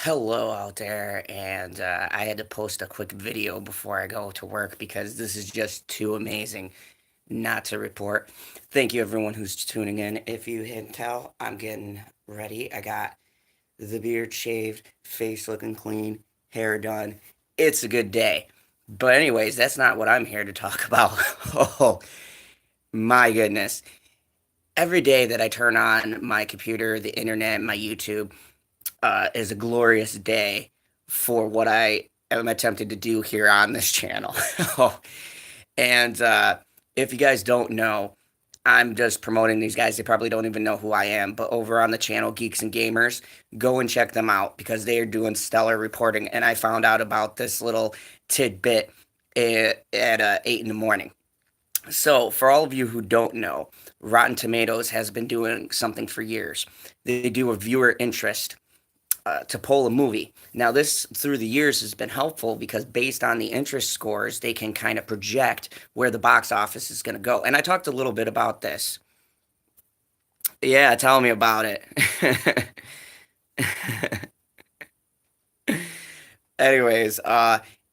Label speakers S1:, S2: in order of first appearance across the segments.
S1: Hello out there, and I had to post a quick video before I go to work because this is just too amazing not to report. Thank you, everyone who's tuning in. If you can tell, I'm getting ready. I got the beard shaved, face looking clean, hair done. It's a good day. But, anyways, that's not what I'm here to talk about. Oh, my goodness. Every day that I turn on my computer, the internet, my YouTube, is a glorious day for what I am attempting to do here on this channel. and if you guys don't know, I'm just promoting these guys. They probably don't even know who I am, but over on the channel Geeks and Gamers, go and check them out because they are doing stellar reporting. And I found out about this little tidbit at 8 in the morning. So, for all of you who don't know, Rotten Tomatoes has been doing something for years. They do a viewer interest to poll a movie. Now, this through the years has been helpful because based on the interest scores, they can kind of project where the box office is going to go. And I talked a little bit about this. Yeah, tell me about it. Anyways,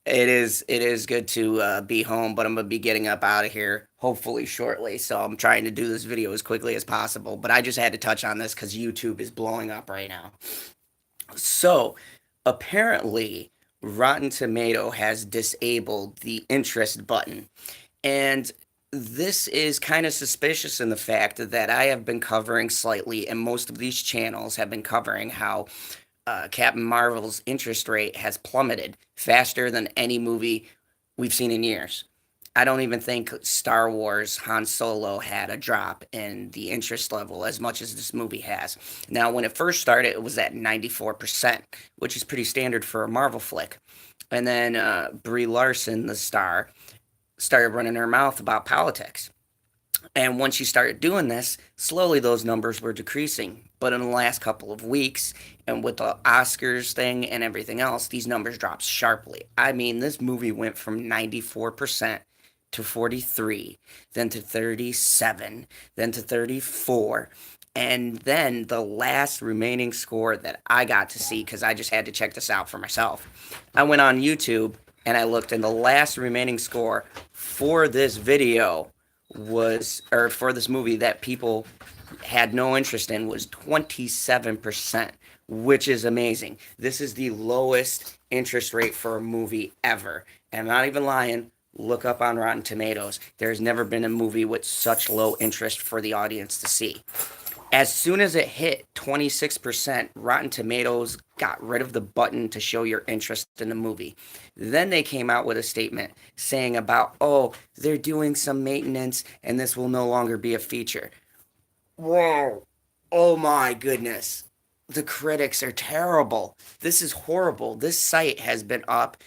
S1: it is good to be home, but I'm gonna be getting up out of here hopefully shortly. So I'm trying to do this video as quickly as possible. But I just had to touch on this because YouTube is blowing up right now. So, apparently, Rotten Tomato has disabled the interest button. And this is kind of suspicious in the fact that I have been covering slightly, and most of these channels have been covering how Captain Marvel's interest rate has plummeted faster than any movie we've seen in years. I don't even think Star Wars Han Solo had a drop in the interest level as much as this movie has. Now, when it first started, it was at 94%, which is pretty standard for a Marvel flick. And then Brie Larson, the star, started running her mouth about politics. And once she started doing this, slowly those numbers were decreasing. But in the last couple of weeks, and with the Oscars thing and everything else, these numbers dropped sharply. I mean, this movie went from 94% to 43, then to 37, then to 34. And then the last remaining score that I got to see, because I just had to check this out for myself, I went on YouTube and I looked, and the last remaining score for this video was, or for this movie that people had no interest in, was 27%, which is amazing. This is the lowest interest rate for a movie ever. And I'm not even lying. Look up on Rotten Tomatoes. There's never been a movie with such low interest for the audience to see. As soon as it hit 26%, Rotten Tomatoes got rid of the button to show your interest in the movie. Then they came out with a statement saying about, oh, they're doing some maintenance and this will no longer be a feature. Whoa. Oh my goodness. The critics are terrible. This is horrible. This site has been up,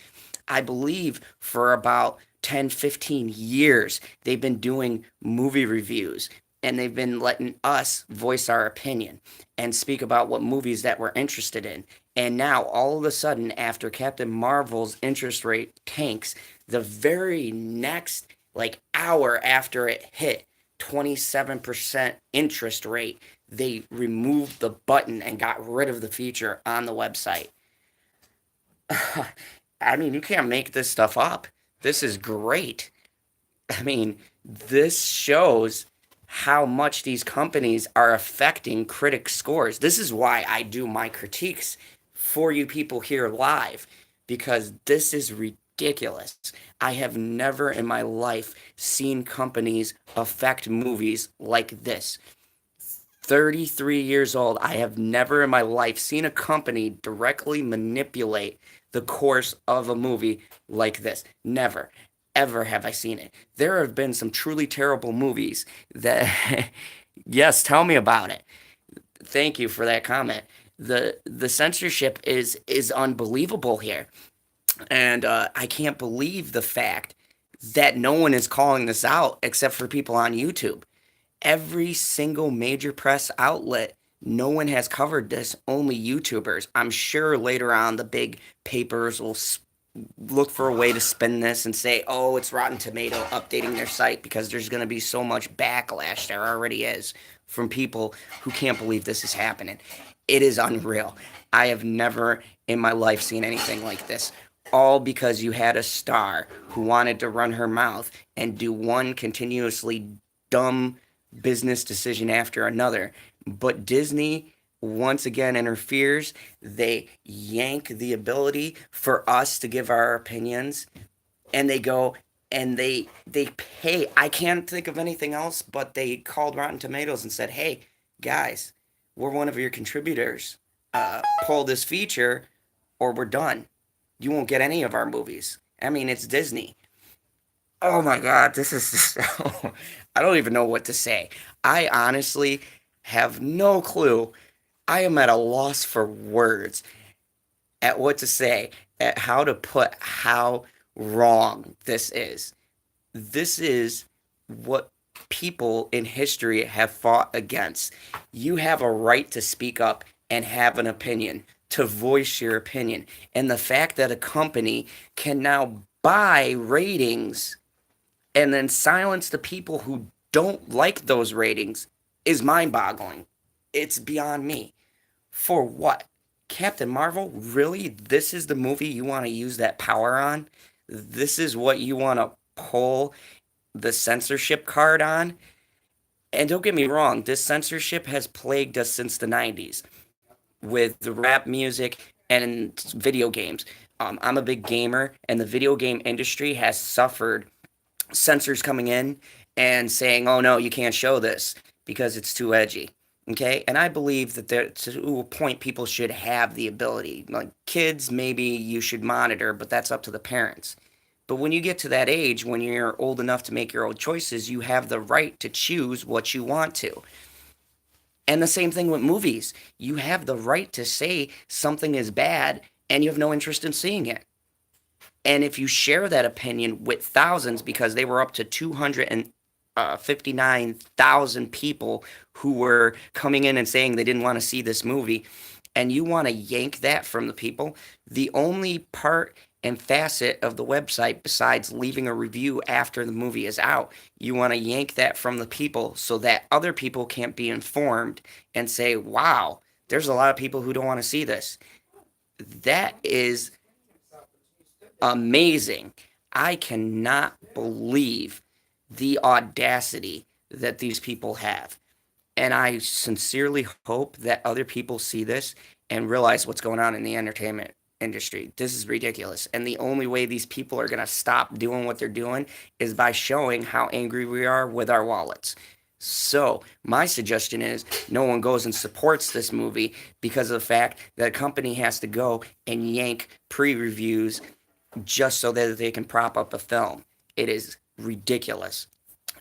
S1: I believe, for about 10, 15 years. They've been doing movie reviews and they've been letting us voice our opinion and speak about what movies that we're interested in. And now, all of a sudden, after Captain Marvel's interest rate tanks, the very next hour after it hit 27% interest rate, they removed the button and got rid of the feature on the website. I mean, you can't make this stuff up. This is great. I mean, this shows how much these companies are affecting critic scores. This is why I do my critiques for you people here live, because this is ridiculous. I have never in my life seen companies affect movies like this. 33 years old, I have never in my life seen a company directly manipulate the course of a movie like this. Never, ever have I seen it. There have been some truly terrible movies that, yes, tell me about it. Thank you for that comment. The censorship is unbelievable here, and I can't believe the fact that no one is calling this out except for people on YouTube. Every single major press outlet, no one has covered this, only YouTubers. I'm sure later on the big papers will look for a way to spin this and say, oh, it's Rotten Tomato updating their site, because there's going to be so much backlash, there already is, from people who can't believe this is happening. It is unreal. I have never in my life seen anything like this. All because you had a star who wanted to run her mouth and do one continuously dumb business decision after another. But Disney once again interferes. They yank the ability for us to give our opinions, and they go and they pay. I can't think of anything else, but they called Rotten Tomatoes and said, "Hey, guys, we're one of your contributors. Pull this feature, or we're done. You won't get any of our movies." I mean, it's Disney. Oh my God, this is just, I don't even know what to say. I honestly have no clue. I am at a loss for words at what to say, at how to put how wrong this is. This is what people in history have fought against. You have a right to speak up and have an opinion, to voice your opinion. And the fact that a company can now buy ratings and then silence the people who don't like those ratings is mind boggling. It's beyond me. For what? Captain Marvel? Really? This is the movie you want to use that power on? This is what you want to pull the censorship card on? And don't get me wrong, this censorship has plagued us since the 90s with the rap music and video games. I'm a big gamer, and the video game industry has suffered censors coming in and saying, "Oh no, you can't show this because it's too edgy." Okay, and I believe that there, to a point, people should have the ability. Like kids, maybe you should monitor, but that's up to the parents. But when you get to that age, when you're old enough to make your own choices, you have the right to choose what you want to. And the same thing with movies. You have the right to say something is bad and you have no interest in seeing it. And if you share that opinion with thousands, because they were up to 259,000 people who were coming in and saying they didn't want to see this movie, and you want to yank that from the people, the only part and facet of the website besides leaving a review after the movie is out, you want to yank that from the people so that other people can't be informed and say, wow, there's a lot of people who don't want to see this. That is amazing. I cannot believe the audacity that these people have. And I sincerely hope that other people see this and realize what's going on in the entertainment industry. This is ridiculous. And the only way these people are going to stop doing what they're doing is by showing how angry we are with our wallets. So, my suggestion is no one goes and supports this movie because of the fact that a company has to go and yank pre reviews just so that they can prop up a film. It is ridiculous.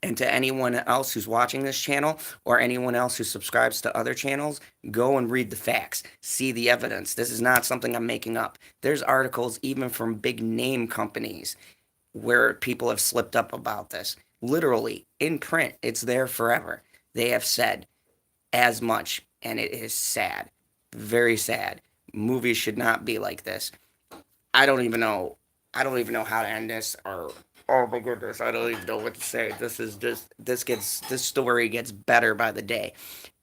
S1: And to anyone else who's watching this channel or anyone else who subscribes to other channels, go and read the facts. See the evidence. This is not something I'm making up. There's articles even from big name companies where people have slipped up about this. Literally, in print, it's there forever. They have said as much, and it is sad. Very sad. Movies should not be like this. I don't even know. I don't even know how to end this, or oh my goodness, I don't even know what to say. This is just this story gets better by the day.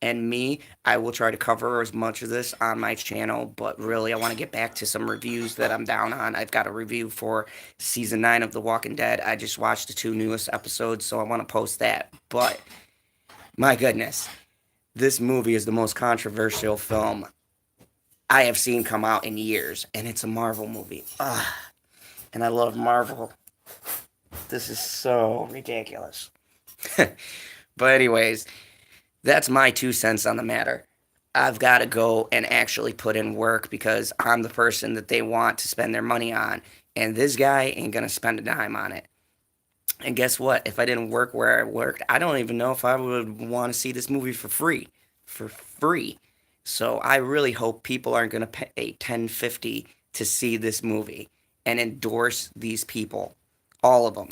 S1: And me, I will try to cover as much of this on my channel, but really I want to get back to some reviews that I'm down on. I've got a review for season 9 of The Walking Dead. I just watched the 2 newest episodes, so I want to post that. But my goodness, this movie is the most controversial film I have seen come out in years, and it's a Marvel movie. Ugh. And I love Marvel. This is so ridiculous. But anyways, that's my 2 cents on the matter. I've got to go and actually put in work because I'm the person that they want to spend their money on. And this guy ain't going to spend a dime on it. And guess what? If I didn't work where I worked, I don't even know if I would want to see this movie for free. For free. So I really hope people aren't going to pay $10.50 to see this movie and endorse these people. All of them.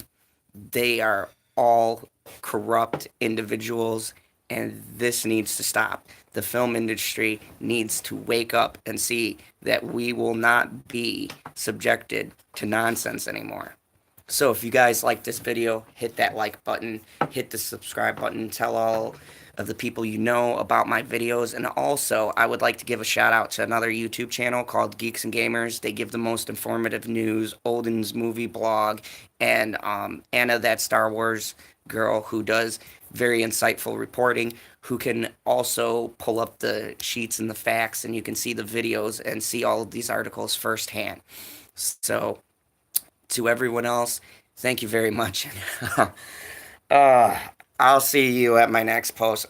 S1: They are all corrupt individuals, and this needs to stop. The film industry needs to wake up and see that we will not be subjected to nonsense anymore. So if you guys like this video, hit that like button, hit the subscribe button, tell all of the people you know about my videos. And also, I would like to give a shout out to another YouTube channel called Geeks and Gamers. They give the most informative news, Olden's movie blog, and Anna, that Star Wars girl who does very insightful reporting, who can also pull up the sheets and the facts, and you can see the videos and see all of these articles firsthand. So, to everyone else, thank you very much. uh, I'll see you at my next post.